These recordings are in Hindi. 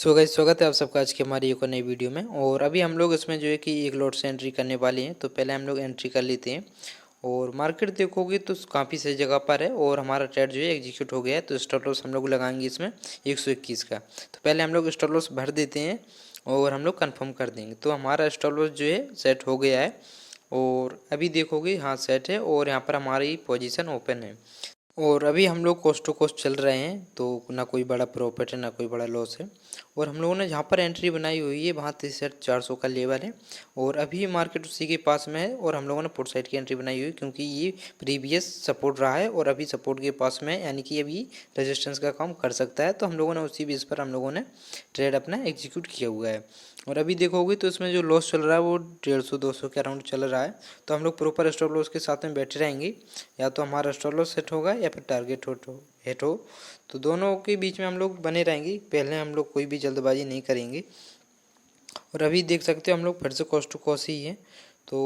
सो गाइस, स्वागत है आप सबका आज की हमारी एक और नई वीडियो में। और अभी हम लोग इसमें जो है कि एक लॉट से एंट्री करने वाले हैं। तो पहले हम लोग एंट्री कर लेते हैं। और मार्केट देखोगे तो काफ़ी सही जगह पर है और हमारा ट्रेड जो है एग्जीक्यूट हो गया है। तो स्टॉप लॉस हम लोग लगाएंगे इसमें 121 का। तो पहले हम लोग स्टॉप लॉस भर देते हैं और हम लोग कंफर्म कर देंगे। तो हमारा स्टॉप लॉस जो है सेट हो गया है और अभी देखोगे हाँ सेट है और यहाँ पर हमारी पोजीशन ओपन है। और अभी हम लोग कोस्ट टू कोस्ट चल रहे हैं, तो ना कोई बड़ा प्रॉफिट है ना कोई बड़ा लॉस है। और हम लोगों ने जहाँ पर एंट्री बनाई हुई है वहाँ 63,400 का लेवल है और अभी मार्केट उसी के पास में है। और हम लोगों ने पुट साइड की एंट्री बनाई हुई क्योंकि ये प्रीवियस सपोर्ट रहा है और अभी सपोर्ट के पास में है, यानी कि अभी रेजिस्टेंस का काम कर सकता है। तो हम लोगों ने उसी बेस पर हम लोगों ने ट्रेड अपना एग्जीक्यूट किया हुआ है। और अभी देखोगे तो इसमें जो लॉस चल रहा है वो 150-200 के अराउंड चल रहा है। तो हम लोग प्रॉपर स्टॉप लॉस के साथ में बैठे रहेंगे, या तो हमारा स्टॉप लॉस सेट होगा या फिर टारगेट हिट हो। तो दोनों के बीच में हम लोग बने रहेंगे। पहले हम लोग कोई भी जल्दबाजी नहीं करेंगे। और अभी देख सकते हो हम लोग फिर से कॉस्ट टू कॉस्ट ही है। तो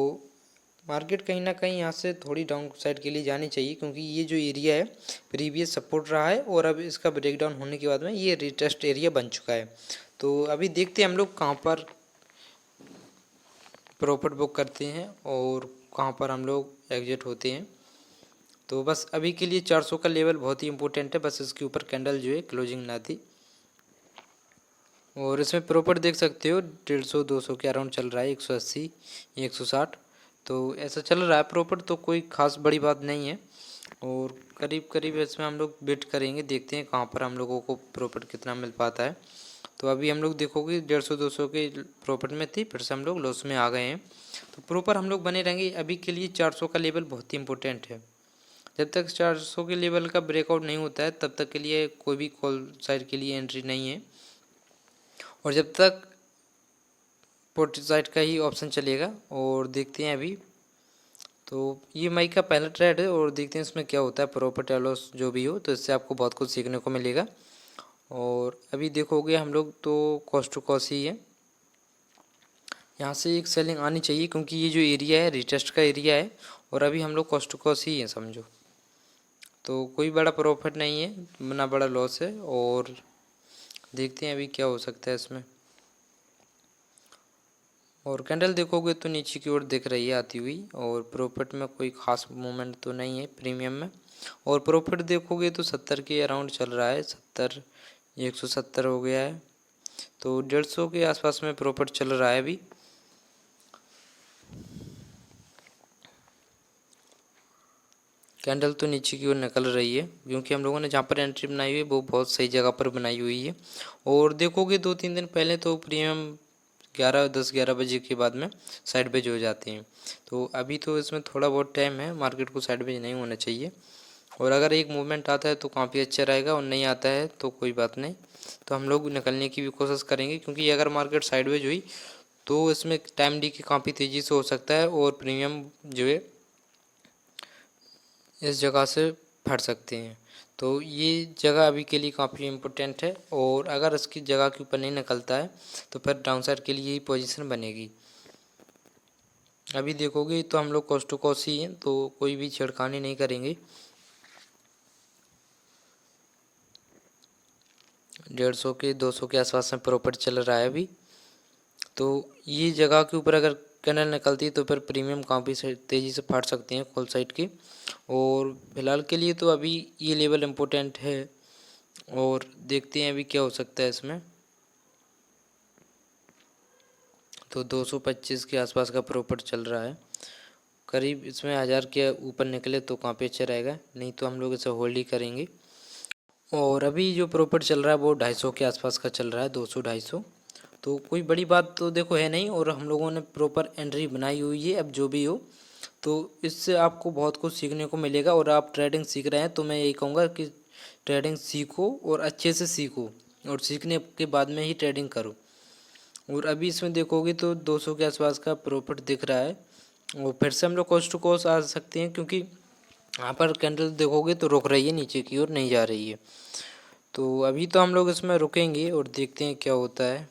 मार्केट कहीं ना कहीं यहाँ से थोड़ी डाउन साइड के लिए जानी चाहिए क्योंकि ये जो एरिया है प्रीवियस सपोर्ट रहा है और अब इसका ब्रेकडाउन होने के बाद में ये रिटेस्ट एरिया बन चुका है। तो अभी देखते हैं हम लोग कहाँ पर प्रॉफिट बुक करते हैं और कहाँ पर हम लोग एग्जिट होते हैं। तो बस अभी के लिए 400 का लेवल बहुत ही इंपॉर्टेंट है, बस इसके ऊपर कैंडल जो है क्लोजिंग ना थी। और इसमें प्रॉफिट देख सकते हो 150-200 के अराउंड चल रहा है, 180 160। तो ऐसा चल रहा है प्रॉफिट, तो कोई खास बड़ी बात नहीं है। और करीब करीब इसमें हम लोग वेट करेंगे, देखते हैं कहाँ पर हम लोगों को प्रॉफिट कितना मिल पाता है। तो अभी हम लोग देखोगे 150-200 के प्रॉफिट में थी, फिर से हम लोग लॉस में आ गए हैं। तो प्रॉपर हम लोग बने रहेंगे। अभी के लिए 400 का लेवल बहुत ही इंपॉर्टेंट है। जब तक 400 के लेवल का ब्रेकआउट नहीं होता है तब तक के लिए कोई भी कॉल साइड के लिए एंट्री नहीं है। और जब तक पुट साइड का ही ऑप्शन चलेगा। और देखते हैं अभी तो ये मई का पहला ट्रेड है और देखते हैं इसमें क्या होता है, प्रॉफिट या लॉस जो भी हो। तो इससे आपको बहुत कुछ सीखने को मिलेगा। और अभी देखोगे हम लोग तो कॉस्ट टू कॉस्ट ही है। यहाँ से एक सेलिंग आनी चाहिए क्योंकि ये जो एरिया है रिटेस्ट का एरिया है और अभी हम लोग कॉस्ट टू कॉस्ट ही है समझो। तो कोई बड़ा प्रॉफिट नहीं है ना बड़ा लॉस है। और देखते हैं अभी क्या हो सकता है इसमें। और कैंडल देखोगे तो नीचे की ओर दिख रही है आती हुई। और प्रॉफिट में कोई खास मूवमेंट तो नहीं है प्रीमियम में। और प्रॉफिट देखोगे तो 70 के अराउंड चल रहा है, 70 170 हो गया है। तो 150 के आसपास में प्रॉफिट चल रहा है अभी। कैंडल तो नीचे की ओर निकल रही है क्योंकि हम लोगों ने जहाँ पर एंट्री बनाई हुई है वो बहुत सही जगह पर बनाई हुई है। और देखोगे 2-3 दिन पहले तो प्रीमियम 10-11 बजे के बाद में साइड बेज हो जाते हैं। तो अभी तो इसमें थोड़ा बहुत टाइम है, मार्केट को साइड बेज नहीं होना चाहिए। और अगर एक मूवमेंट आता है तो काफ़ी अच्छा रहेगा और नहीं आता है तो कोई बात नहीं। तो हम लोग निकलने की भी कोशिश करेंगे क्योंकि अगर मार्केट साइडवेज हुई तो इसमें टाइम डी की काफ़ी तेज़ी से हो सकता है और प्रीमियम जो है इस जगह से फट सकते हैं। तो ये जगह अभी के लिए काफ़ी इम्पोर्टेंट है। और अगर इसकी जगह के ऊपर नहीं निकलता है तो फिर डाउन साइड के लिए ही पोजीशन बनेगी। अभी देखोगे तो हम लोग कॉस्ट टू कॉस्ट ही हैं तो कोई भी छेड़खानी नहीं करेंगे। 150 के 200 के आसपास में प्रॉफिट चल रहा है अभी। तो ये जगह के ऊपर अगर कैंडल निकलती है तो फिर प्रीमियम काफ़ी तेज़ी से फट सकते हैं कॉल साइड के। और फिलहाल के लिए तो अभी ये लेवल इम्पोर्टेंट है और देखते हैं अभी क्या हो सकता है इसमें। तो 225 के आसपास का प्रॉफिट चल रहा है। करीब इसमें 1000 के ऊपर निकले तो काफ़ी अच्छा रहेगा, नहीं तो हम लोग इसे होल्ड ही करेंगे। और अभी जो प्रॉफिट चल रहा है वो 250 के आसपास का चल रहा है, 200-250। तो कोई बड़ी बात तो देखो है नहीं और हम लोगों ने प्रॉपर एंट्री बनाई हुई है। अब जो भी हो तो इससे आपको बहुत कुछ सीखने को मिलेगा। और आप ट्रेडिंग सीख रहे हैं तो मैं यही कहूँगा कि ट्रेडिंग सीखो और अच्छे से सीखो और सीखने के बाद में ही ट्रेडिंग करो। और अभी इसमें देखोगे तो 200 के आसपास का प्रॉफिट दिख रहा है। और फिर से हम लोग कॉस्ट टू कॉस्ट आ सकते हैं क्योंकि यहाँ पर कैंडल देखोगे तो रुक रही है, नीचे की ओर नहीं जा रही है। तो अभी तो हम लोग इसमें रुकेंगे और देखते हैं क्या होता है।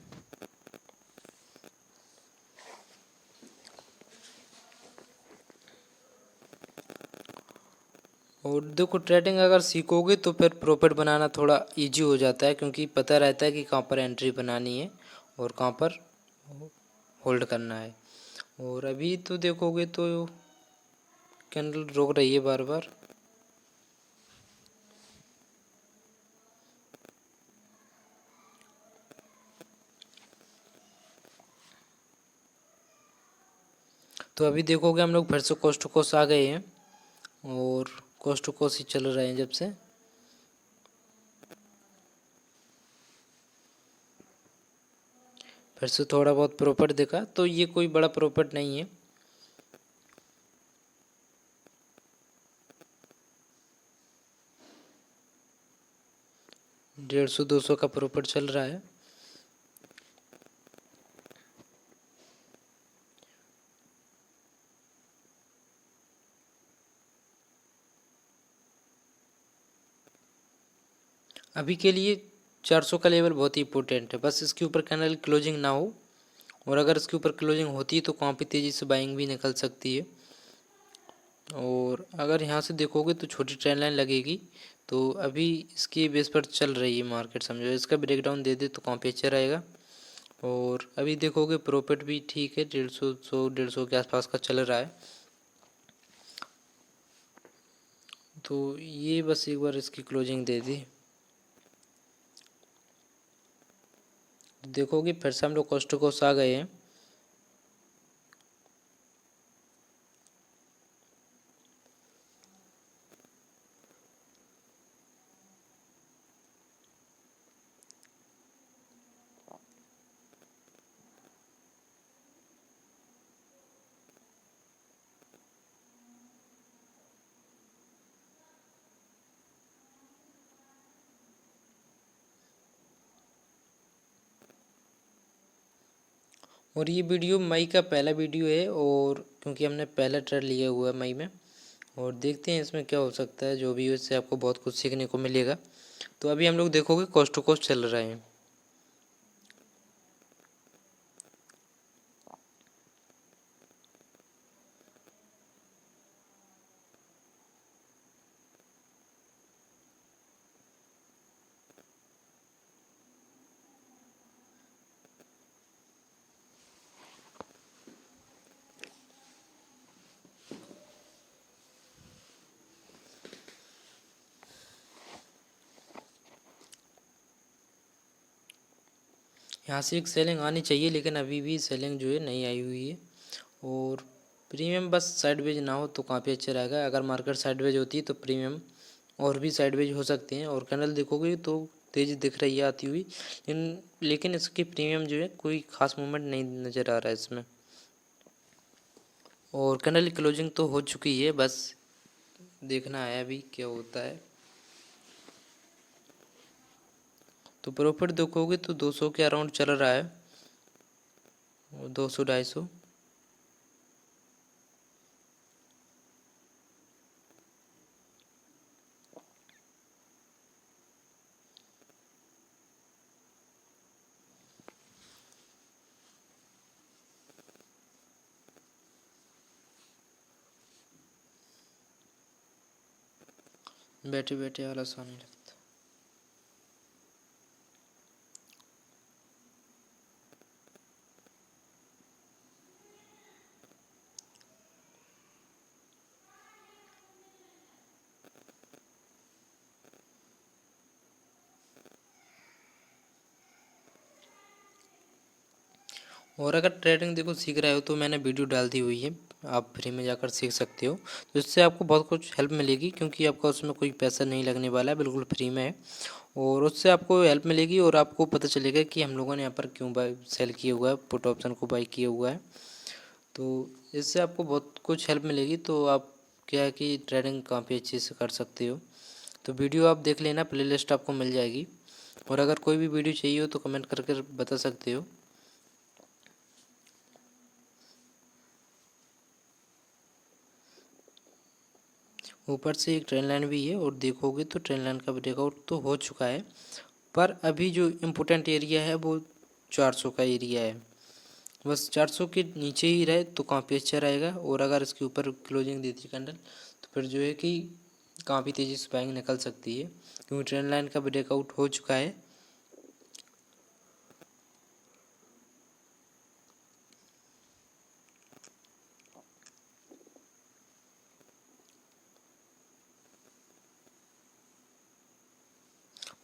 और देखो ट्रेडिंग अगर सीखोगे तो फिर प्रॉफिट बनाना थोड़ा इजी हो जाता है, क्योंकि पता रहता है कि कहाँ पर एंट्री बनानी है और कहाँ पर होल्ड करना है। और अभी तो देखोगे तो कैंडल रोक रही है बार बार। तो अभी देखोगे हम लोग फिर से कोस्ट टू कोस्ट आ गए हैं और कोस्ट टू कोस्ट ही चल रहे हैं जब से। फिर से थोड़ा बहुत प्रॉफिट देखा, तो ये कोई बड़ा प्रॉफिट नहीं है। डेढ़ सौ 200 का प्रॉफिट चल रहा है। अभी के लिए 400 का लेवल बहुत ही इंपॉर्टेंट है, बस इसके ऊपर कैंडल क्लोजिंग ना हो। और अगर इसके ऊपर क्लोजिंग होती है तो काफ़ी तेज़ी से बाइंग भी निकल सकती है। और अगर यहाँ से देखोगे तो छोटी ट्रेंड लाइन लगेगी, तो अभी इसकी बेस पर चल रही है मार्केट, समझो। इसका ब्रेकडाउन दे दे तो काफ़ी अच्छा रहेगा। और अभी देखोगे प्रॉफिट भी ठीक है, 150 के आसपास का चल रहा है। तो ये बस एक बार इसकी क्लोजिंग दे दी, देखोगे फिर से हम लोग कोस्ट टू कोस्ट आ गए हैं। और ये वीडियो मई का पहला वीडियो है, और क्योंकि हमने पहला ट्रेड लिया हुआ है मई में, और देखते हैं इसमें क्या हो सकता है। जो भी हो इससे आपको बहुत कुछ सीखने को मिलेगा। तो अभी हम लोग देखोगे कोस्ट टू कोस्ट चल रहे हैं। यहाँ से एक सेलिंग आनी चाहिए, लेकिन अभी भी सेलिंग जो है नहीं आई हुई है। और प्रीमियम बस साइडवेज ना हो तो काफ़ी अच्छा रहेगा। अगर मार्केट साइडवेज होती है तो प्रीमियम और भी साइडवेज हो सकते हैं। और कैंडल देखोगे तो तेज़ दिख रही है आती हुई, लेकिन इसकी प्रीमियम जो है कोई खास मूवमेंट नहीं नज़र आ रहा है इसमें। और कैंडल की क्लोजिंग तो हो चुकी है, बस देखना है अभी क्या होता है। तो प्रॉफिट देखोगे तो 200 के अराउंड चल रहा है, 200 250। बैठे बैठे आलस आने लगता। और अगर ट्रेडिंग देखो सीख रहे हो तो मैंने वीडियो डाल दी हुई है, आप फ्री में जाकर सीख सकते हो। तो इससे आपको बहुत कुछ हेल्प मिलेगी, क्योंकि आपका उसमें कोई पैसा नहीं लगने वाला है, बिल्कुल फ्री में है। और उससे आपको हेल्प मिलेगी और आपको पता चलेगा कि हम लोगों ने यहाँ पर क्यों बाय सेल किया हुआ है, पुट ऑप्शन को बाई किया हुआ है। तो इससे आपको बहुत कुछ हेल्प मिलेगी। तो आप क्या है कि ट्रेडिंग काफ़ी अच्छे से कर सकते हो। तो वीडियो आप देख लेना, प्लेलिस्ट आपको मिल जाएगी। और अगर कोई भी वीडियो चाहिए हो तो कमेंट करके बता सकते हो। ऊपर से एक ट्रेन लाइन भी है, और देखोगे तो ट्रेन लाइन का ब्रेकआउट तो हो चुका है, पर अभी जो इम्पोर्टेंट एरिया है वो 400 का एरिया है। बस 400 के नीचे ही रहे तो काफ़ी अच्छा रहेगा। और अगर इसके ऊपर क्लोजिंग देती कैंडल तो फिर जो है कि काफ़ी तेज़ी से बाइक निकल सकती है, क्योंकि ट्रेन लाइन का ब्रेकआउट हो चुका है।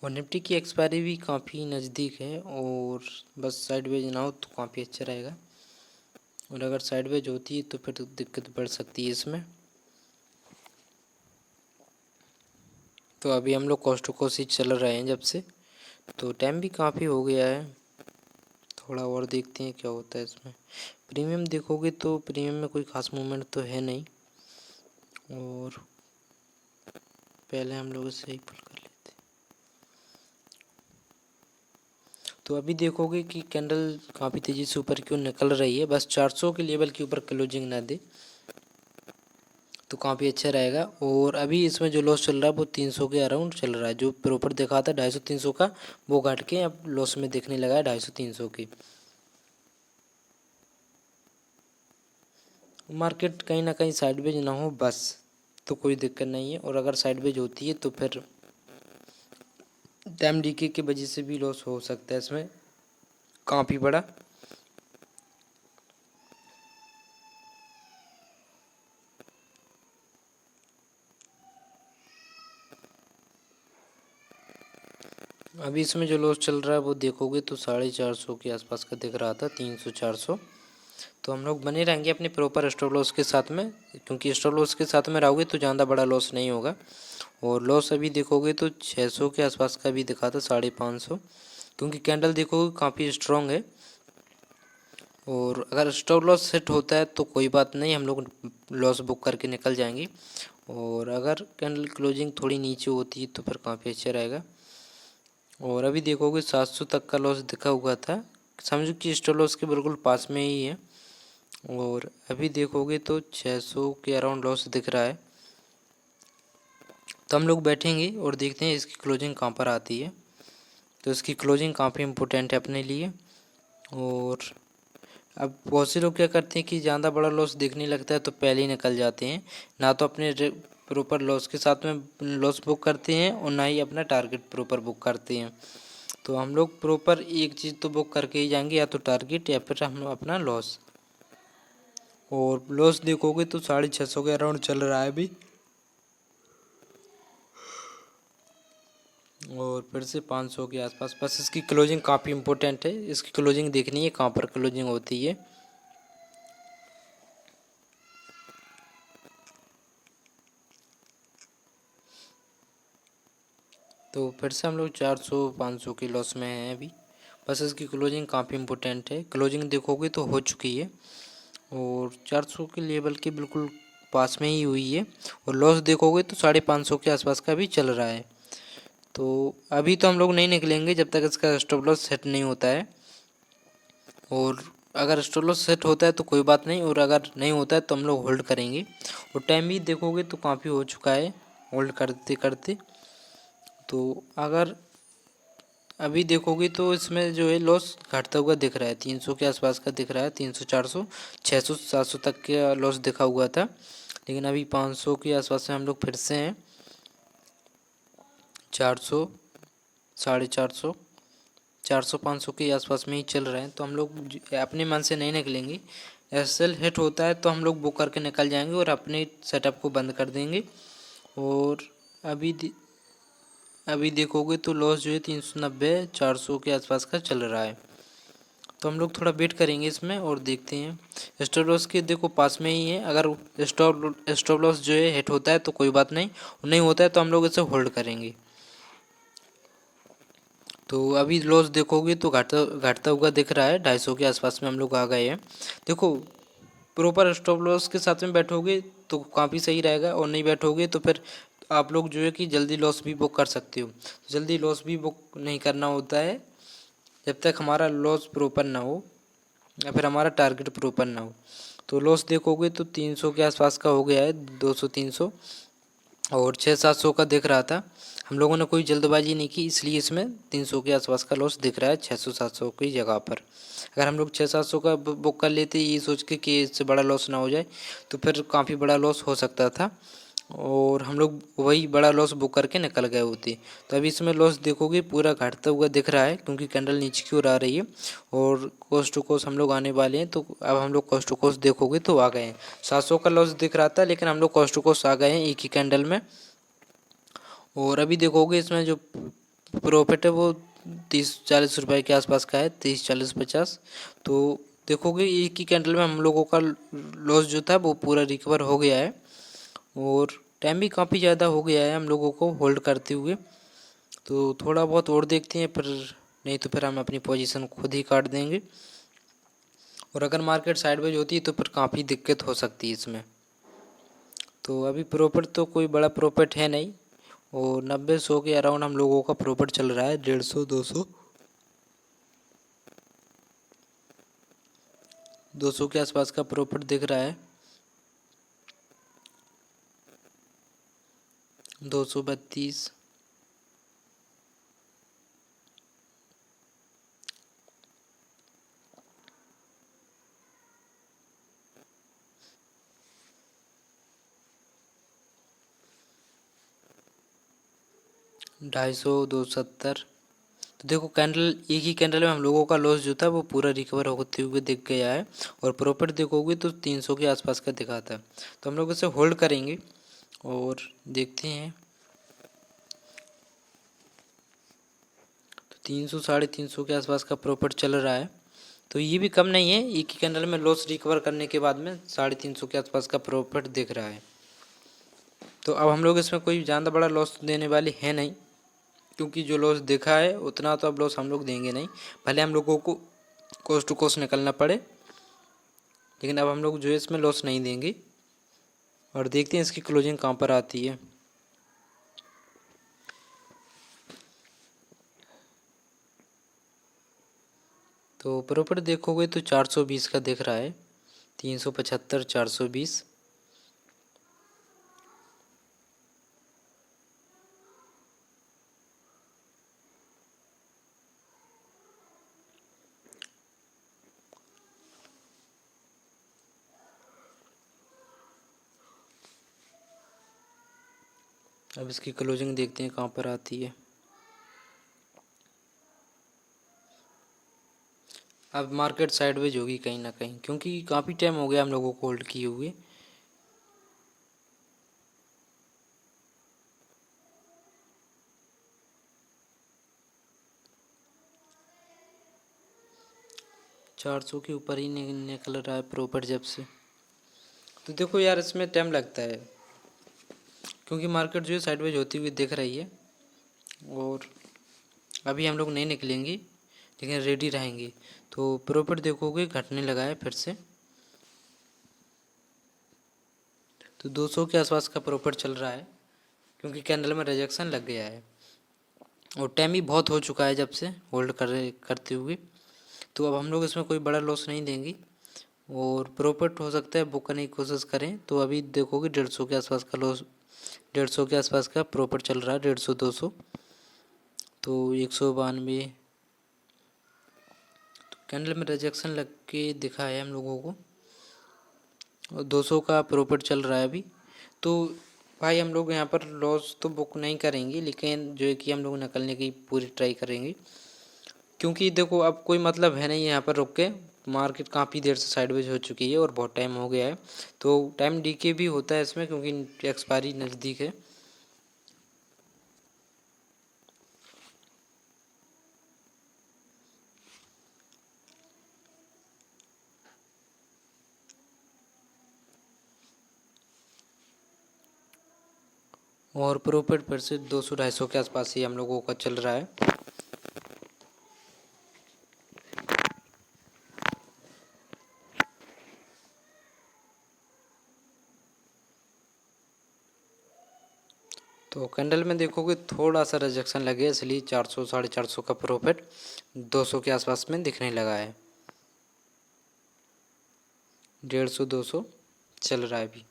और निफ्टी की एक्सपायरी भी काफ़ी नज़दीक है, और बस साइडवेज ना हो तो काफ़ी अच्छा रहेगा, और अगर साइडवेज होती है तो फिर तो दिक्कत बढ़ सकती है इसमें। तो अभी हम लोग कॉस्ट टू कॉस्ट ही चल रहे हैं जब से, तो टाइम भी काफ़ी हो गया है। थोड़ा और देखते हैं क्या होता है इसमें। प्रीमियम देखोगे तो प्रीमियम में कोई ख़ास मूवमेंट तो है नहीं, और पहले हम लोग इसे ही पुल कर लेते हैं। तो अभी देखोगे कि कैंडल काफ़ी तेज़ी से ऊपर क्यों निकल रही है, बस 400 के लेवल के ऊपर क्लोजिंग ना दे तो काफ़ी अच्छा रहेगा। और अभी इसमें जो लॉस चल रहा है वो 300 के अराउंड चल रहा है, जो प्रॉपर दिखा था 250-300 का, वो घट के अब लॉस में दिखने लगा है 250-300 की। मार्केट कहीं ना कहीं साइडवेज ना हो बस, तो कोई दिक्कत नहीं है, और अगर साइडवेज होती है तो फिर टाइम डीके की वजह से भी लॉस हो सकता है इसमें काफ़ी बड़ा। अभी इसमें जो लॉस चल रहा है वो देखोगे तो 450 के आसपास का दिख रहा था, 300-400। तो हम लोग बने रहेंगे अपने प्रॉपर स्टॉप लॉस के साथ में, क्योंकि स्टॉप लॉस के साथ में रहोगे तो ज़्यादा बड़ा लॉस नहीं होगा। और लॉस अभी देखोगे तो 600 के आसपास का भी दिखा था, 550, क्योंकि कैंडल देखोगे काफ़ी स्ट्रॉन्ग है। और अगर स्टॉप लॉस सेट होता है तो कोई बात नहीं, हम लोग लॉस बुक करके निकल जाएंगे, और अगर कैंडल क्लोजिंग थोड़ी नीचे होती है तो फिर काफ़ी अच्छा रहेगा। और अभी देखोगे 700 तक का लॉस दिखा हुआ था, समझो कि स्टॉप लॉस के बिल्कुल पास में ही है। और अभी देखोगे तो 600 के अराउंड लॉस दिख रहा है। तो हम लोग बैठेंगे और देखते हैं इसकी क्लोजिंग कहाँ पर आती है। तो इसकी क्लोजिंग काफ़ी इम्पोर्टेंट है अपने लिए। और अब बहुत से लोग क्या करते हैं कि ज़्यादा बड़ा लॉस देखने लगता है तो पहले ही निकल जाते हैं, ना तो अपने प्रॉपर लॉस के साथ में लॉस बुक करते हैं, और ना ही अपना टारगेट प्रॉपर बुक करते हैं। तो हम लोग प्रॉपर एक चीज़ तो बुक करके ही जाएंगे, या तो टारगेट या फिर हम लोग अपना लॉस। और लॉस देखोगे तो 650 के अराउंड चल रहा है अभी, और फिर से 500 के आसपास। बस इसकी क्लोजिंग काफ़ी इम्पोर्टेंट है, इसकी क्लोजिंग देखनी है कहाँ पर क्लोजिंग होती है। तो फिर से हम लोग 400-500 के लॉस में हैं अभी। बस इसकी क्लोजिंग काफ़ी इम्पोर्टेंट है, क्लोजिंग देखोगे तो हो चुकी है, और 400 के लेवल के बिल्कुल पास में ही हुई है। और लॉस देखोगे तो 550 के आसपास का भी चल रहा है। तो अभी तो हम लोग नहीं निकलेंगे जब तक इसका स्टॉप लॉस सेट नहीं होता है, और अगर स्टॉप लॉस सेट होता है तो कोई बात नहीं, और अगर नहीं होता है तो हम लोग होल्ड करेंगे। और टाइम भी देखोगे तो काफ़ी हो चुका है होल्ड करते करते। तो अगर अभी देखोगे तो इसमें जो है लॉस घटता हुआ दिख रहा है, 300 के आसपास का दिख रहा है, 300-400, 600-700 तक का लॉस दिखा हुआ था, लेकिन अभी 500 के आसपास में हम लोग फिर से हैं। 400, 450, 400-500 के आसपास में ही चल रहे हैं। तो हम लोग अपने मन से नहीं निकलेंगे, एसएल हिट होता है तो हम लोग बुक करके निकल जाएंगे और अपने सेटअप को बंद कर देंगे। और अभी देखोगे तो लॉस जो है 390-400 के आसपास का चल रहा है। तो हम लोग थोड़ा वेट करेंगे इसमें और देखते हैं। स्टॉप लॉस के देखो पास में ही है, अगर स्टॉप लॉस जो है हिट होता है तो कोई बात नहीं, नहीं होता है तो हम लोग इसे होल्ड करेंगे। तो अभी लॉस देखोगे तो घटता घटता हुआ दिख रहा है, 250 के आसपास में हम लोग आ गए हैं। देखो प्रॉपर स्टॉप लॉस के साथ में बैठोगे तो काफ़ी सही रहेगा, और नहीं बैठोगे तो फिर आप लोग जो है कि जल्दी लॉस भी बुक कर सकते हो। जल्दी लॉस भी बुक नहीं करना होता है जब तक हमारा लॉस प्रॉपर ना हो, या फिर हमारा टारगेट प्रॉपर ना हो। तो लॉस देखोगे तो 300 के आसपास का हो गया है, 200-300, और 600-700 का दिख रहा था। हम लोगों ने कोई जल्दबाजी नहीं की, इसलिए इसमें 300 के आसपास का लॉस दिख रहा है 600-700 की जगह पर। अगर हम लोग 600-700 का बुक कर लेते ये सोच के कि इससे बड़ा लॉस ना हो जाए, तो फिर काफ़ी बड़ा लॉस हो सकता था। और हम लोग वही बड़ा लॉस बुक करके निकल गए होते। तो अभी इसमें लॉस देखोगे पूरा घटता हुआ दिख रहा है, क्योंकि कैंडल नीचे की ओर आ रही है और कोस्ट टू कोस्ट हम लोग आने वाले हैं। तो अब हम लोग कोस्ट टू कोस्ट देखोगे तो आ गए हैं। 700 का लॉस दिख रहा था, लेकिन हम लोग कोस्ट टू कोस्ट आ गए हैं एक ही कैंडल में। और अभी देखोगे इसमें जो प्रॉफिट है वो 30-40 रुपए के आसपास का है, 30-40-50। तो देखोगे एक ही कैंडल में हम लोगों का लॉस जो था वो पूरा रिकवर हो गया है। और टाइम भी काफ़ी ज़्यादा हो गया है हम लोगों को होल्ड करते हुए। तो थोड़ा बहुत और देखते हैं, पर नहीं तो फिर हम अपनी पोजीशन खुद ही काट देंगे। और अगर मार्केट साइडवेज होती है तो फिर काफ़ी दिक्कत हो सकती है इसमें। तो अभी प्रॉफिट तो कोई बड़ा प्रॉफिट है नहीं, और 90-100 के अराउंड हम लोगों का प्रॉफिट चल रहा है, 150-200 200 के आसपास का प्रॉफिट दिख रहा है। 232 250 270। तो देखो कैंडल, एक ही कैंडल में हम लोगों का लॉस जो था वो पूरा रिकवर होते हुए दिख गया है। और प्रॉफिट देखोगे तो 300 के आसपास का दिखाता है। तो हम लोग इसे होल्ड करेंगे और देखते हैं। तो 300 350 के आसपास का प्रॉफिट चल रहा है। तो ये भी कम नहीं है, एक ही कैंडल में लॉस रिकवर करने के बाद में 350 के आसपास का प्रॉफिट दिख रहा है। तो अब हम लोग इसमें कोई ज़्यादा बड़ा लॉस देने वाले हैं नहीं, क्योंकि जो लॉस देखा है उतना तो अब लॉस हम लोग देंगे नहीं, भले हम लोगों को कोस्ट टू कोस्ट निकलना पड़े, लेकिन अब हम लोग जो है इसमें लॉस नहीं देंगे। और देखते हैं इसकी क्लोजिंग कहाँ पर आती है। तो प्रॉफिट देखोगे तो 420 का दिख रहा है, 375 420। अब इसकी क्लोजिंग देखते हैं कहाँ पर आती है। अब मार्केट साइडवेज होगी कहीं ना कहीं, क्योंकि काफ़ी टाइम हो गया हम लोगों को होल्ड किए हुए। चार सौ के ऊपर ही निकल रहा है प्रॉफिट जब से। तो देखो यार, इसमें टाइम लगता है, क्योंकि मार्केट जो है साइडवेज होती हुई दिख रही है। और अभी हम लोग नहीं निकलेंगे, लेकिन रेडी रहेंगे। तो प्रॉफिट देखोगे घटने लगा है फिर से। तो 200 के आसपास का प्रॉफिट चल रहा है, क्योंकि कैंडल में रिजेक्शन लग गया है और टाइम भी बहुत हो चुका है जब से होल्ड करते हुए। तो अब हम लोग इसमें कोई बड़ा लॉस नहीं देंगे, और प्रॉफिट हो सकता है बुक करने की कोशिश करें। तो अभी देखोगे 150 के आसपास का लॉस, 150 के आसपास का प्रॉफिट चल रहा है, 150-200। तो 192। तो कैंडल में रिजेक्शन लग के दिखा है हम लोगों को, और 200 का प्रॉफिट चल रहा है अभी। तो भाई हम लोग यहाँ पर लॉस तो बुक नहीं करेंगे, लेकिन जो है कि हम लोग निकलने की पूरी ट्राई करेंगे, क्योंकि देखो अब कोई मतलब है नहीं यहाँ पर रुक के। मार्केट काफ़ी देर से साइडवेज हो चुकी है और बहुत टाइम हो गया है। तो टाइम डीके भी होता है इसमें, क्योंकि एक्सपायरी नज़दीक है। और प्रॉफिट फिर से 200-250 के आसपास ही हम लोगों का चल रहा है। तो कैंडल में देखोगे थोड़ा सा रिजेक्शन लगे, इसलिए 400 450 का प्रॉफिट 200 के आसपास में दिखने लगा है। 150-200 चल रहा है अभी।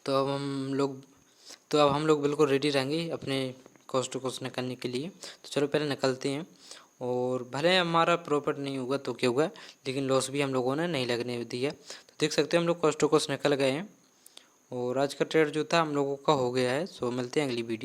तो अब हम लोग बिल्कुल रेडी रहेंगे अपने कोस्ट टू कोस्ट निकलने के लिए। तो चलो पहले निकलते हैं और भले हमारा प्रॉफिट नहीं होगा तो क्या होगा, लेकिन लॉस भी हम लोगों ने नहीं लगने दिया। तो देख सकते हैं हम लोग कॉस्ट टू कॉस्ट निकल गए हैं और आज का ट्रेड जो था हम लोगों का हो गया है। सो मिलते हैं अगली वीडियो।